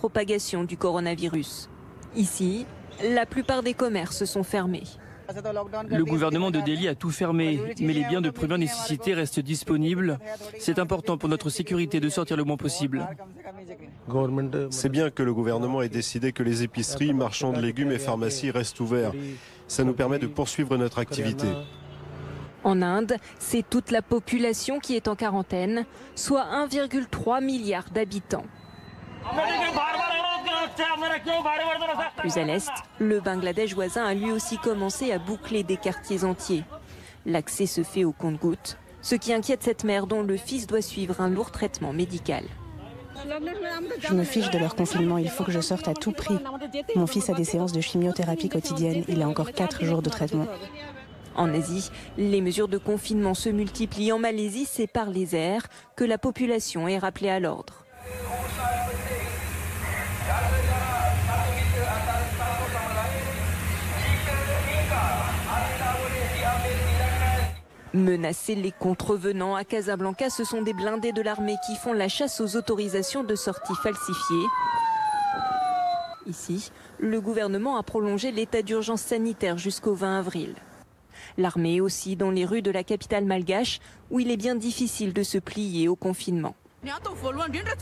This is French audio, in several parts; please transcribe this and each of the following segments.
propagation du coronavirus. Ici, la plupart des commerces sont fermés. Le gouvernement de Delhi a tout fermé, mais les biens de première nécessité restent disponibles. C'est important pour notre sécurité de sortir le moins possible. C'est bien que le gouvernement ait décidé que les épiceries, marchands de légumes et pharmacies restent ouverts. Ça nous permet de poursuivre notre activité. En Inde, c'est toute la population qui est en quarantaine, soit 1,3 milliard d'habitants. Plus à l'est, le Bangladesh voisin a lui aussi commencé à boucler des quartiers entiers. L'accès se fait au compte-gouttes, ce qui inquiète cette mère dont le fils doit suivre un lourd traitement médical. Je me fiche de leur confinement, il faut que je sorte à tout prix. Mon fils a des séances de chimiothérapie quotidiennes, il a encore 4 jours de traitement. En Asie, les mesures de confinement se multiplient. En Malaisie, c'est par les airs que la population est rappelée à l'ordre. Menacer les contrevenants à Casablanca, ce sont des blindés de l'armée qui font la chasse aux autorisations de sortie falsifiées. Ici, le gouvernement a prolongé l'état d'urgence sanitaire jusqu'au 20 avril. L'armée est aussi dans les rues de la capitale malgache, où il est bien difficile de se plier au confinement.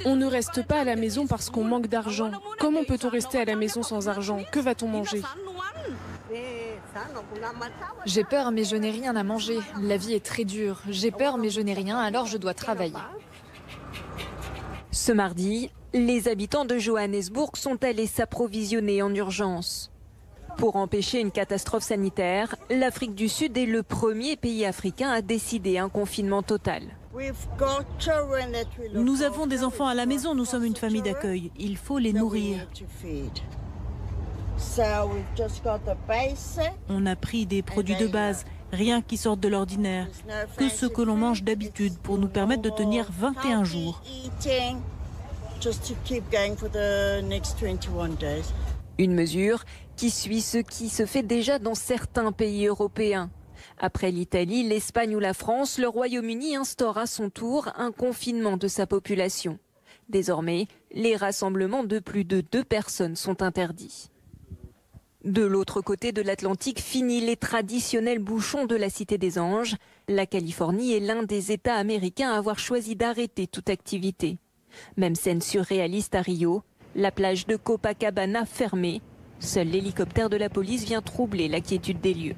On ne reste pas à la maison parce qu'on manque d'argent. Comment peut-on rester à la maison sans argent? Que va-t-on manger? J'ai peur, mais je n'ai rien à manger. La vie est très dure. J'ai peur, mais je n'ai rien, alors je dois travailler. Ce mardi, les habitants de Johannesburg sont allés s'approvisionner en urgence. Pour empêcher une catastrophe sanitaire, l'Afrique du Sud est le premier pays africain à décider un confinement total. Nous avons des enfants à la maison, nous sommes une famille d'accueil. Il faut les nourrir. On a pris des produits de base, rien qui sorte de l'ordinaire, que ce que l'on mange d'habitude pour nous permettre de tenir 21 jours. Une mesure qui suit ce qui se fait déjà dans certains pays européens. Après l'Italie, l'Espagne ou la France, le Royaume-Uni instaure à son tour un confinement de sa population. Désormais, les rassemblements de plus de 2 personnes sont interdits. De l'autre côté de l'Atlantique, fini les traditionnels bouchons de la Cité des Anges. La Californie est l'un des États américains à avoir choisi d'arrêter toute activité. Même scène surréaliste à Rio, la plage de Copacabana fermée. Seul l'hélicoptère de la police vient troubler la quiétude des lieux.